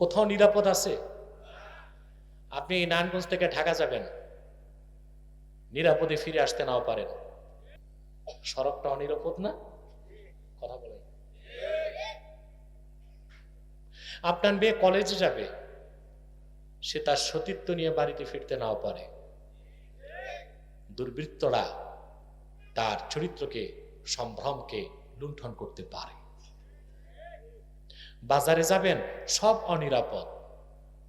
কোথাও নিরাপদ আছে? আপনি নারায়ণগঞ্জ থেকে ঢাকা যাবেন, নিরাপদে ফিরে আসতে নাও পারেন, সড়কটা অনিরাপদ না? কথা বলেন। আপনার মেয়ে কলেজে যাবে, সে তার সতীত্ব নিয়ে বাড়িতে ফিরতে নাও পারে, দুর্বৃত্তরা তার চরিত্রকে, সম্ভ্রমকে লুণ্ঠন করতে পারে। বাজারে যাবেন, সব অনিরাপদ,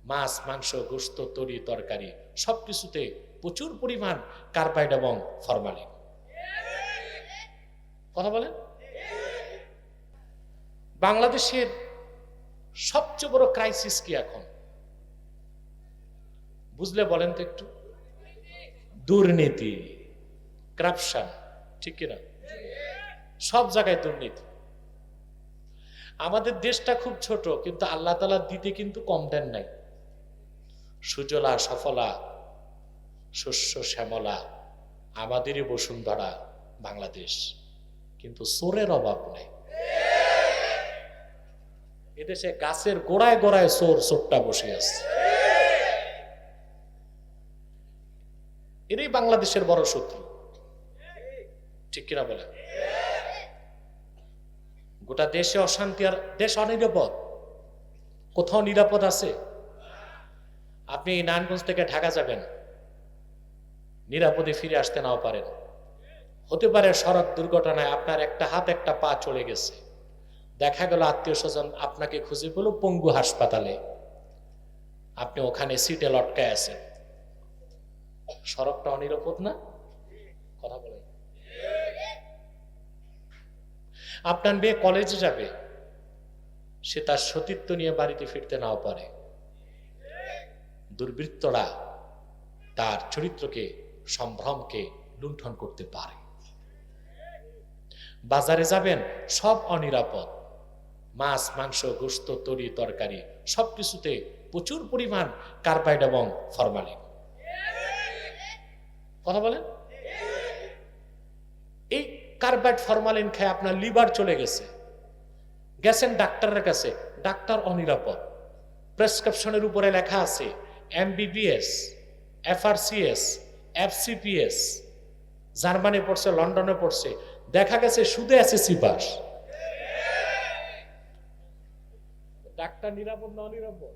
মাছ, মাংস, গোশত, তরি, তরকারি সবকিছুতে প্রচুর পরিমাণ কার্বাইড এবং ফরমালিন। কথা বলেন। বাংলাদেশের সবচেয়ে বড় ক্রাইসিস কি এখন বুঝলে বলেন তো একটু? দুর্নীতি, করাপশন, ঠিক কিনা? সব জায়গায় দুর্নীতি। আমাদের দেশটা খুব ছোট, কিন্তু আল্লাহ তাআলা দিতে কিন্তু কম দেন নাই। সুজলা সফলা, শস্য শ্যামলা আমাদেরই বসুন্ধরা বাংলাদেশ, কিন্তু চোরের অভাব নেই। এদেশে গাছের গোড়ায় গোড়ায় চোর চোরটা বসে আছে। এরই বাংলাদেশের বড় শত্রু, ঠিক কিনা বলে? গোটা দেশে অশান্তি, আর দেশ অনিরাপদ। কোথাও নিরাপদ আছে? আপনি নারায়ণগঞ্জ থেকে ঢাকা যাবেন, নিরাপদে ফিরে আসতে নাও পারেন, হতে পারে সড়ক দুর্ঘটনায় আপনার একটা হাত একটা পা চলে গেছে, দেখা গেল আত্মীয় স্বজন আপনাকে খুঁজে পেল পঙ্গু হাসপাতালে, আপনি ওখানে সিটে লটকায় আছেন, সড়কটা অনিরাপদ না? কথা বলেন। আপনার মেয়ে কলেজে যাবে, সে তার সতীত্ব নিয়ে বাড়িতে ফিরতে নাও পারে, দুর্বৃত্তরা তার চরিত্রকে, সম্ভ্রমকে লুণ্ঠন করতে পারে। বাজারে যাবেন, সব অনিরাপদ, মাছ, মাংস, গোশত, তরি, তরকারি সবকিছুতে প্রচুর পরিমাণ কার্বাইড এবং ফরমালিন। কথা বলেন। এই কার্বাইড ফরমালিন খেয়ে আপনার লিভার চলে গেছে, গেছেন ডাক্তারের কাছে, ডাক্তার অনিরাপদ, প্রেসক্রিপশনের উপরে লেখা আছে এমবিবিএস, এফআরসিএস, এফসিপিএস, জার্মানি পড়ছে, লন্ডনে পড়ছে, দেখা গেছে শুধু এসএসসি পাস। ডাক্তার নিরাপদ না অনিরাপদ?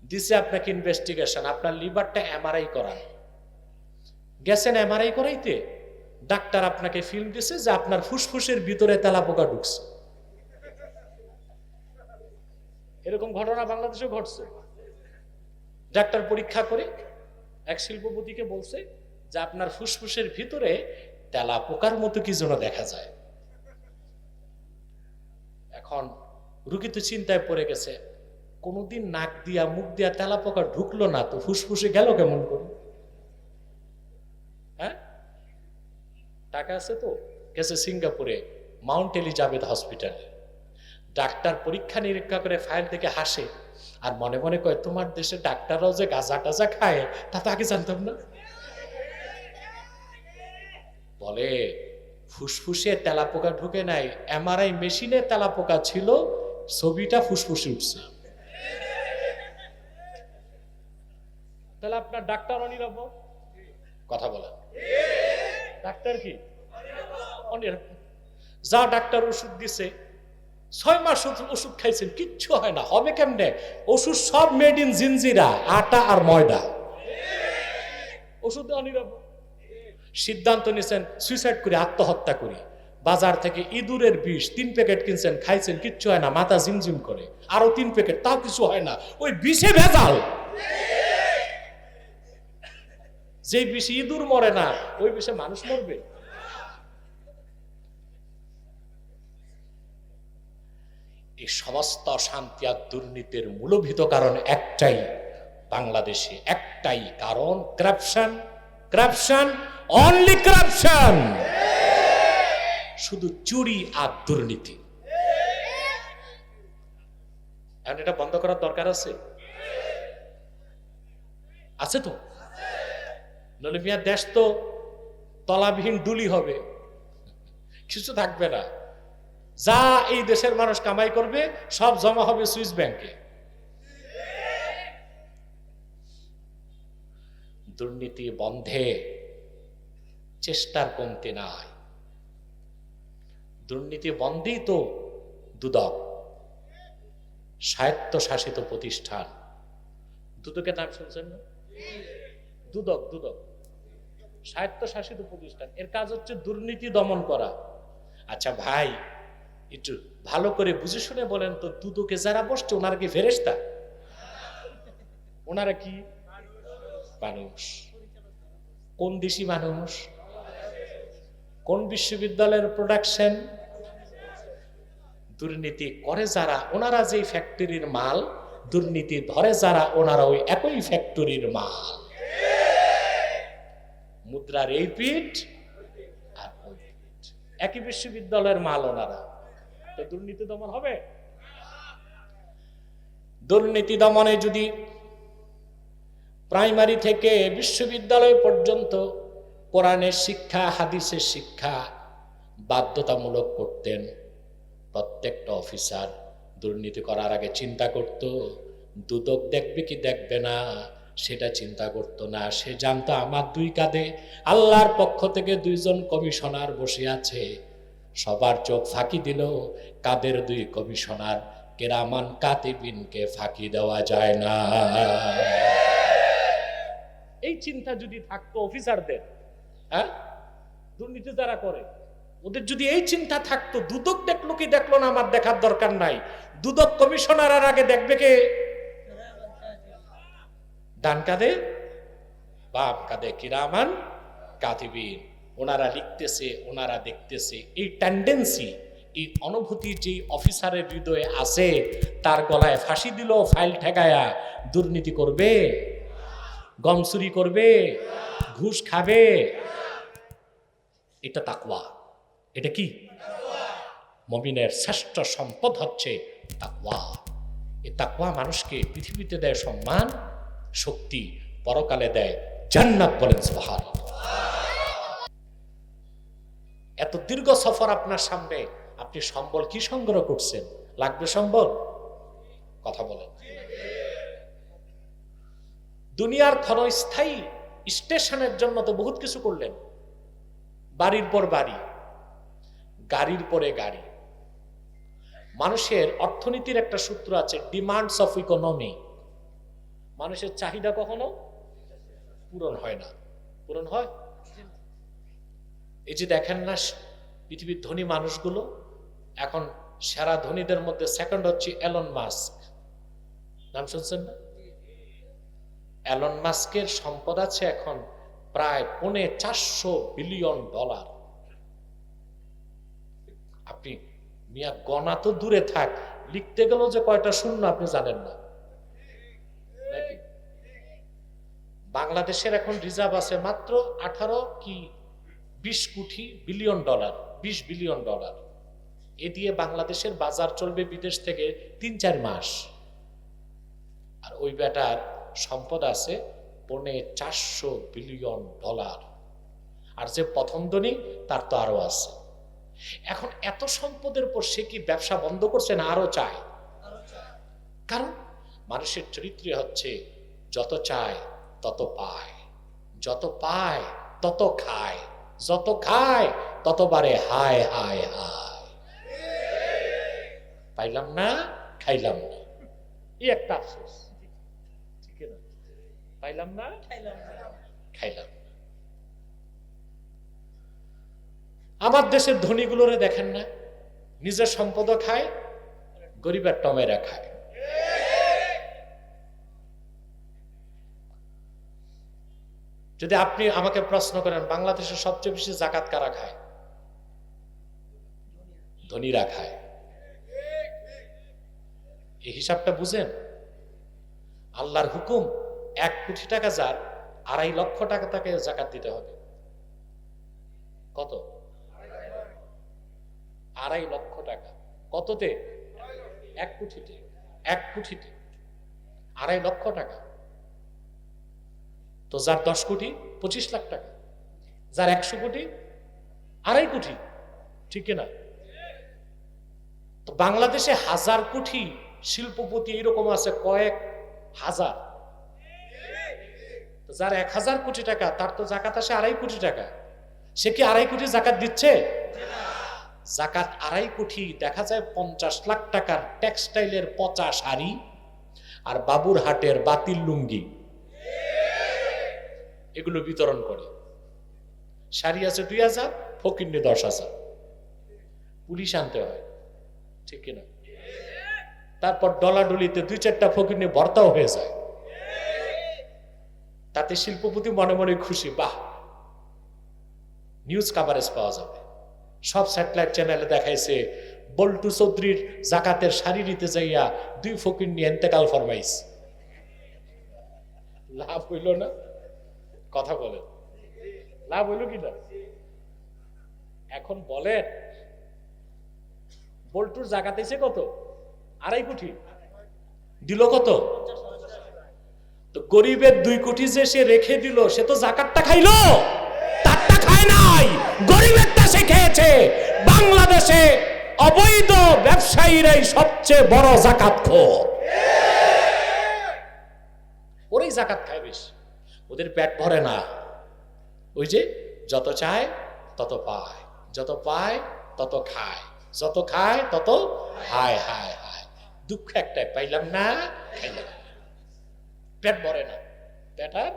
দিছে আপনাকে ইনভেস্টিগেশন, আপনার লিভারটা এমআরআই করান, গেছেন এমআরআই করাইতে, ডাক্তার আপনাকে ফিল্ম দিছে যে আপনার ফুসফুসের ভিতরে তেলাপোকা ঢুকছে। এরকম ঘটনা বাংলাদেশে ঘটছে। ডাক্তার পরীক্ষা করে এক শিল্পপতিকে বলছে যে আপনার ফুসফুসের ভিতরে তেলাপোকার মতো কি যেন দেখা যায়। এখন রোগী তো চিন্তায় পড়ে গেছে, কোনোদিন নাক দিয়া মুখ দিয়া তেলাপোকা ঢুকলো না, তো ফুসফুসে গেল কেমন করে? হ্যাঁ, টাকা আছে তো, গেছে সিঙ্গাপুরে মাউন্ট এলিজাবেথ হসপিটালে। ডাক্তার পরীক্ষা নিরীক্ষা করে ফাইল থেকে হাসে আর মনে মনে কয়, তোমার দেশে ডাক্তাররাও যে গাঁজা টাজা খায় তা তো আগে জানতাম না। বলে ফুসফুসে তেলাপোকা ঢুকে নাই, এমআরআই মেশিনে তেলাপোকা ছিল, ছবিটা ফুসফুসে উঠছে। তাহলে আপনার ডাক্তার অনিরাপদ? কথা বলেন। ডাক্তার কি অনিরাপদ? যা ডাক্তার ওষুধ দিছে, 6 মাস ওষুধ খাইছেন, কিচ্ছু হয় না, হবে কেমনে? ওষুধ সব মেড ইন জিনজিরা, আটা আর ময়দা, ওষুধ অনিরাপদ। সিদ্ধান্ত নিয়েছেন সুইসাইড করে, আত্মহত্যা করি, বাজার থেকে ইঁদুরের বিষ 3 প্যাকেট কিনছেন, খাইছেন, কিচ্ছু হয় না, মাথা ঝিমঝিম করে, আরো 3 প্যাকেট, তাও কিছু হয় না, ওই বিষে ভেজাল। যে বিষে ইঁদুর মরে না, ওই বিষে মানুষ মরবে? এই সমস্ত অশান্তি আর দুর্নীতির মূলভূত কারণ একটাই, বাংলাদেশে একটাই কারণ, করাপশন, করাপশন, অনলি করাপশন, শুধু চুরি আর দুর্নীতি। এখন এটা বন্ধ করার দরকার আছে, আছে তো? নইলে মিয়া দেশ তো তলাবিহীন ডুলি হবে, কিছু থাকবে না। যা এই দেশের মানুষ কামাই করবে সব জমা হবে সুইস ব্যাংকে। দুর্নীতি বন্ধে চেষ্টার কমতি নাই। দুর্নীতি বন্ধেই তো দুদক, স্বায়ত্তশাসিত প্রতিষ্ঠান। দুদকের নাম শুনছেন না? দুদক, দুদক স্বায়ত্তশাসিত প্রতিষ্ঠান। এর কাজ হচ্ছে দুর্নীতি দমন করা। আচ্ছা ভাই, একটু ভালো করে বুঝে শুনে বলেন তো, দুদকে যারা বসছে ওনারা কি ফেরেশতা? ওনারা কি মানুষ? কোন দেশি মানুষ? কোন বিশ্ববিদ্যালয়ের প্রোডাকশন? দুর্নীতি করে যারা, ওনারা যে ফ্যাক্টরির মাল, দুর্নীতি ধরে যারা, ওনারা ওই একই ফ্যাক্টরির মাল। মুদ্রার এই পিঠ আর ওই পিঠ, একই বিশ্ববিদ্যালয়ের মাল ওনারা। তো দুর্নীতি দমন হবে? দুর্নীতি দমনে যদি প্রাইমারি থেকে বিশ্ববিদ্যালয় পর্যন্ত কোরআনের শিক্ষা, হাদিসের শিক্ষা বাধ্যতামূলক করতেন, প্রত্যেকটা অফিসার দুর্নীতি করার আগে চিন্তা করত দুদক দেখবে কি দেখবে না, সেটা চিন্তা করতো না। সে জানতো আমার দুই কাঁধে আল্লাহর পক্ষ থেকে দুইজন কমিশনার বসে আছে, সবার চোখ ফাঁকি দিল, কাদের দুই কমিশনার কেরামান কাতিবিনকে ফাঁকি দেওয়া যায় না। এই চিন্তা যদি থাকতো অফিসারদের, হ্যাঁ, দুর্নীতি যারা করে ওদের যদি এই চিন্তা থাকতো, দুদক দেখলো কি দেখলো না আমার দেখার দরকার নাই, দুদক কমিশনার আর আগে দেখবে কে? ডান কাঁধে বাম কাঁধে কিরামান কাতিবিন, ওনারা লিখতেছে, ওনারা দেখতেছে। এই টেন্ডেন্সি, এই অনুভূতি যে অফিসারের হৃদয়ে আছে, তার গলায় ফাঁসি দিল ফাইল ঠেকায়া, দুর্নীতি করবে, গম চুরি করবে, ঘুষ খাবে। এটা তাকওয়া। এটা কি? মুমিনের শ্রেষ্ঠ সম্পদ হচ্ছে তাকওয়া। এই তাকওয়া মানুষকে পৃথিবীতে দেয় সম্মান, শক্তি, পরকালে দেয় জান্নাত। বলেন সুবহানাল্লাহ। এত দীর্ঘ সফর আপনার সামনে, আপনি সম্বল কি সংগ্রহ করছেন? লাগবে সম্বল? কথা বলেন। দুনিয়ার ক্ষণস্থায়ী স্টেশনের জন্য তো বহুত কিছু করলেন, বাড়ির পর বাড়ি, গাড়ির পরে গাড়ি। মানুষের অর্থনীতির একটা সূত্র আছে, ডিমান্ডস অফ ইকোনমি। মানুষের চাহিদা কখনো পূরণ হয় না। পূরণ হয়? এই যে দেখেন না, পৃথিবীর ধনী মানুষগুলো, এখন সেরা ধনীদের মধ্যে সেকেন্ড হচ্ছে এলন মাস্ক। নাম শুনছেন না? এলন মাস্কের সম্পদ আছে এখন প্রায় $450 বিলিয়ন। আপনি মিয়া গণা তো দূরে থাক, লিখতে গেল যে কয়টা শূন্য আপনি জানেন না। বাংলাদেশের এখন রিজার্ভ আছে মাত্র 18 কি 20 কোটি বিলিয়ন ডলার, 20 বিলিয়ন ডলার। এ দিয়ে বাংলাদেশের বাজার চলবে বিদেশ থেকে 3-4 মাস। আর ওই বেটার সম্পদ আছে $450 বিলিয়ন। আর যে প্রথম ধনী তার তো আরো আছে। এখন এত সম্পদের পর সে কি ব্যবসা বন্ধ করছে না আরো চায়? কারণ মানুষের চরিত্রে হচ্ছে যত চায় তত পায়, যত পায় তত খায়, যত খায় ততবারে হায় হায় হায়, পাইলাম না খাইলাম না, এই একটা আফসোস। ঠিক না? পাইলাম না খাইলাম। আমার দেশের ধনীগুলোরে দেখেন না, নিজের সম্পদও খায়, গরিবের টমেরা খায়। যদি আপনি আমাকে প্রশ্ন করেন বাংলাদেশের সবচেয়ে বেশি জাকাত কারা খায়? ধনীরা খায়। এই হিসাবটা বুঝেন? আল্লাহর হুকুম 1 কোটি টাকা যার, 2.5 লক্ষ টাকা তাকে জাকাত দিতে হবে। কত? 2.5 লক্ষ টাকা। কততে? 1 কোটিতে। 1 কোটিতে 2.5 লক্ষ টাকা। তো যার 10 কোটি 25 লাখ টাকা, যার 100 কোটি 2.5 কোটি। ঠিক না? তো বাংলাদেশে 1000 কোটি শিল্পপতি এরকম আছে, কয়েক হাজার। যার 1000 কোটি টাকা, তার তো জাকাত আসে 2.5 কোটি টাকা। সে কি 2.5 কোটি জাকাত দিচ্ছে? জাকাত 2.5 কোটি। দেখা যায় 50 লাখ টাকার টেক্সটাইলের পচা শাড়ি আর বাবুর হাটের বাতিল লুঙ্গি এগুলো বিতরণ করে। শাড়ি আছে 2000, ফকিন্নি 10,000। পুলিশ আনতে হয়, ঠিক কিনা? তারপর ডলাডলিতে 2-4টা ফকিন্নি ভর্তাও হয়ে যায়। তাতে শিল্পপতি মনে মনে খুশি, বাহ, নিউজ কাভারেজ পাওয়া যাবে। সব স্যাটেলাইট চ্যানেলে দেখাইছে বল্টু চৌধুরীর জাকাতের শাড়ি নিতে যাইয়া 2 ফকিন্নি এন্তেকাল ফরমাইস। লাভ হইল না? কথা বলেন, লাভ হইল কিনা? এখন বলেন, বল্টুর জাকাত এসে কত? 2.5 কোটি। দিল কত? তো গরিবের 2 কোটি যে সে রেখে দিল, সে তো জাকাতটা খাইলো, তারটা খায় নাই, গরিবেরটা সে খেয়েছে। বাংলাদেশে অবৈধ ব্যবসায়ীরাই সবচেয়ে বড় জাকাতখোর। ওরাই জাকাত খায় বেশি, ওদের পেট ভরে না। ওই যে যত চায় তত পায়, যত পায় তত খায়, যত খায় তত হায় হায় হায়। দুঃখ একটাই, পাইলাম না, খাইলাম, পেট ভরে না। পেট আর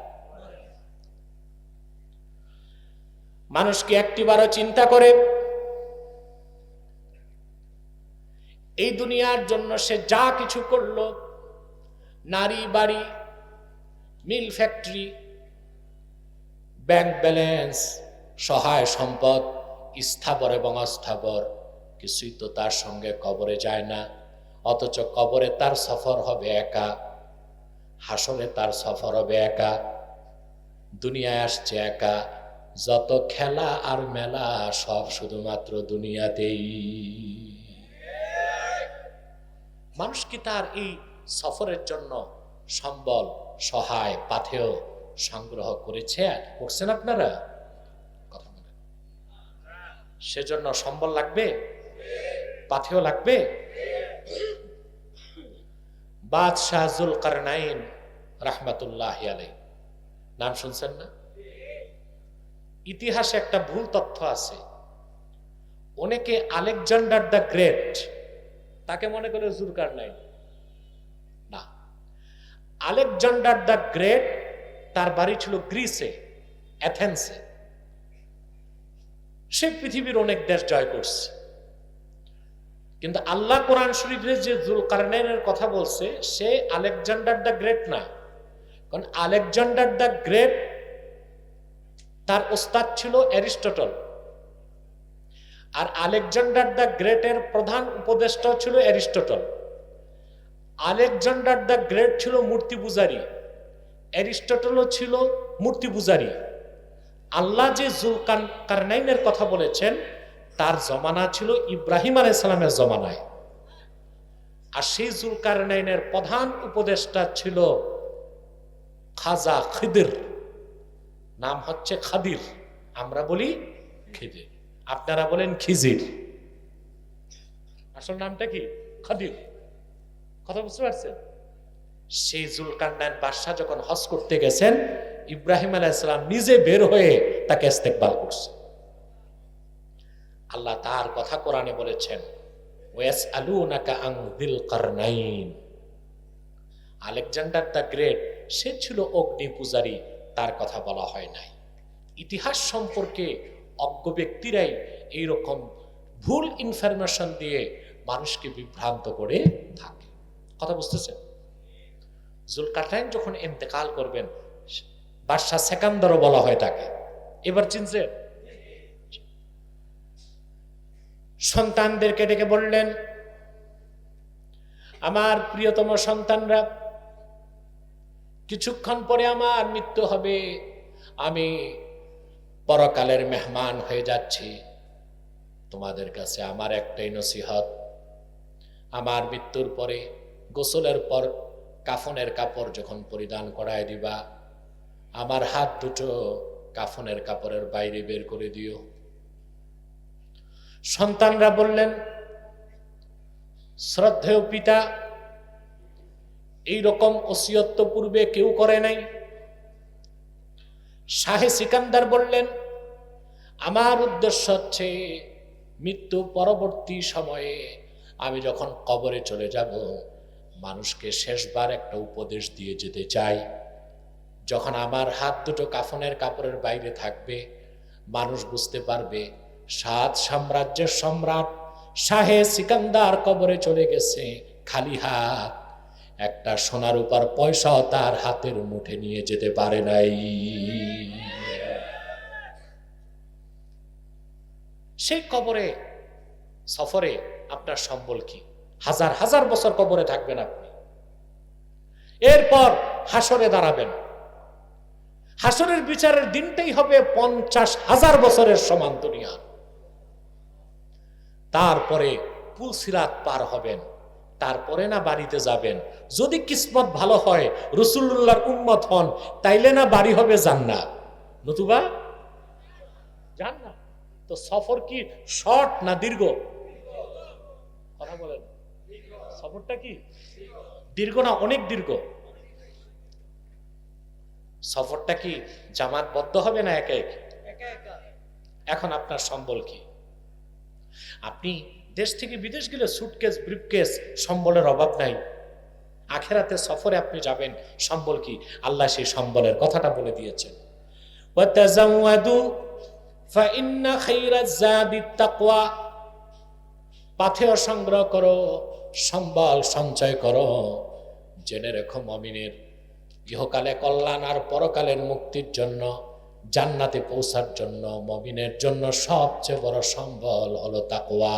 মানুষ কি একটিবারও চিন্তা করে এই দুনিয়ার জন্য সে যা কিছু করলো, নারী, বাড়ি, মিল ফ্যাক্টরি, ব্যাংক ব্যালেন্স, সহায় সম্পদ, স্থাবর এবং অস্থাবর, কিছুই তো তার সঙ্গে কবরে যায় না। অথচ কবরে তার সফর হবে একা, হাসরে তার সফর হবে একা, দুনিয়ায় আসছে একা। যত খেলা আর মেলা সব শুধুমাত্র দুনিয়াতেই। মানুষ কি তার এই সফরের জন্য সম্বল, সহায়, পাথেয় সংগ্রহ করেছে? করছেন আপনারা? কথা বলেন। সেজন্য সম্বল লাগবে, পাথেয় লাগবে। বাদশাহ যুলকারনাইন রাহমাতুল্লাহি আলাইহি, নাম শুনছেন না? ইতিহাসে একটা ভুল তথ্য আছে। অনেকে আলেকজান্ডার দ্য গ্রেট তাকে মনে করে যুলকারনাইন। না, আলেকজান্ডার দ্য গ্রেট তার বাড়ি ছিল গ্রিসে, অ্যাথেন্সে। সে পৃথিবীর অনেক দেশ জয় করছে, কিন্তু আল্লাহ কোরআন শরীফে যে যুলকারনাইনের কথা বলছে সে আলেকজান্ডার দ্য গ্রেট না। কারণ আলেকজান্ডার দ্য গ্রেট তার ওস্তাদ ছিল অ্যারিস্টটল, আর আলেকজান্ডার দ্য গ্রেটের প্রধান উপদেষ্টা ছিল অ্যারিস্টটল। আলেকজান্ডার দ্য গ্রেট ছিল মূর্তি পূজারী, অ্যারিস্টটলও ছিল মূর্তি পূজারী। আল্লাহ যে যুলকারনাইনের কথা বলেছেন তার জমানা ছিল ইব্রাহিম আলাইহিস সালামের জমানায়, আর সেই যুলকারনাইনের প্রধান উপদেষ্টা ছিল খাজা খিদির, নাম হচ্ছে খাদির। আমরা বলি খিদির, আপনারা বলেন খিজির। আসল নামটা কি? খাদির। কথা বুঝতে পারছেন? সেই যুলকারনাইন বাদশাহ যখন হজ করতে গেছেন, ইব্রাহিম আলাইহিস সালাম নিজে বের হয়ে তাকে ইস্তেকবাল করছে। আল্লাহ তার কথা কোরআনে বলেছেন, ওয়াসআলুনাকা আন যিল কারনাইন। আলেকজান্ডার দ্য গ্রেট সে ছিল অগ্নি পূজারী, তার কথা বলা হয় নাই। ইতিহাস সম্পর্কে অজ্ঞ ব্যক্তিরাই এইরকম ভুল ইনফরমেশন দিয়ে মানুষকে বিভ্রান্ত করে থাকে। কথা বুঝতেছেন? যুলকারনাইন যখন ইন্তেকাল করবেন, বাদশাহ সেকান্দারও বলা হয় তাকে। এবার চিনছেন? সন্তানদেরকে ডেকে বললেন, আমার প্রিয়তম সন্তানরা, কিছুক্ষণ পরে আমার মৃত্যু হবে, আমি পরকালের মেহমান হয়ে যাচ্ছি। তোমাদের কাছে আমার একটাই নসিহত, আমার মৃত্যুর পরে গোসলের পর কাফনের কাপড় যখন পরিধান করায় দিবা, আমার হাত দুটো কাফনের কাপড়ের বাইরে বের করে দিও। সন্তানরা বললেন, শ্রদ্ধেয় পিতা, এই রকম ওসিয়ত তো পূর্বে কেউ করে নাই। শাহে সিকান্দার বললেন, আমার উদ্দেশ্য হচ্ছে মৃত্যু পরবর্তী সময়ে আমি যখন কবরে চলে যাব, মানুষকে শেষবার একটা উপদেশ দিয়ে যেতে চাই। যখন আমার হাত দুটো কাফনের কাপড়ের বাইরে থাকবে, মানুষ বুঝতে পারবে 7 সাম্রাজ্যের সম্রাট শাহে সিকান্দার কবরে চলে গেছে খালি হাত, একটা সোনার উপর পয়সাও তার হাতের মুঠে নিয়ে যেতে পারে নাই। সেই কবরে সফরে আপনার সম্বল কি? হাজার হাজার বছর কবরে থাকবেন আপনি, এরপর হাসরে দাঁড়াবেন। হাসরের বিচারের দিনটাই হবে 50,000 বছরের সমান দুনিয়া। তারপরে পুলসিরাত পার হবেন, তারপরে না বাড়িতে যাবেন। যদি কিসমত ভালো হয়, রাসূলুল্লাহর উম্মত হন, তাইলে না বাড়ি হবে জান্নাত, নতুবা জান্নাত। তো সফর কি শর্ট না দীর্ঘ? কথা বলেন, সফরটা কি দীর্ঘ না অনেক দীর্ঘ? সফরটা কি জামাতবদ্ধ হবে না একা একা? এখন আপনার সম্বল কি? আপনি দেশ থেকে বিদেশ গেলে সুটকেস ব্রিফকেস সম্বলের অভাব নাই। আখেরাতে সফরে আপনি যাবেন, সম্বল কি? আল্লাহ সেই সম্বলের কথাটা বলে দিয়েছেন, ওয়াতাযাওয়াদু ফাইন্না খায়রাজ যাদিত তাকওয়া। পাথেয় সংগ্রহ করো, সম্বল সঞ্চয় করো। জেনে রেখো, মুমিনের ইহকালে কল্যাণ আর পরকালের মুক্তির জন্য, জান্নাতে পৌঁছার জন্য মুমিনের জন্য সবচেয়ে বড় সম্বল হলো তাকওয়া।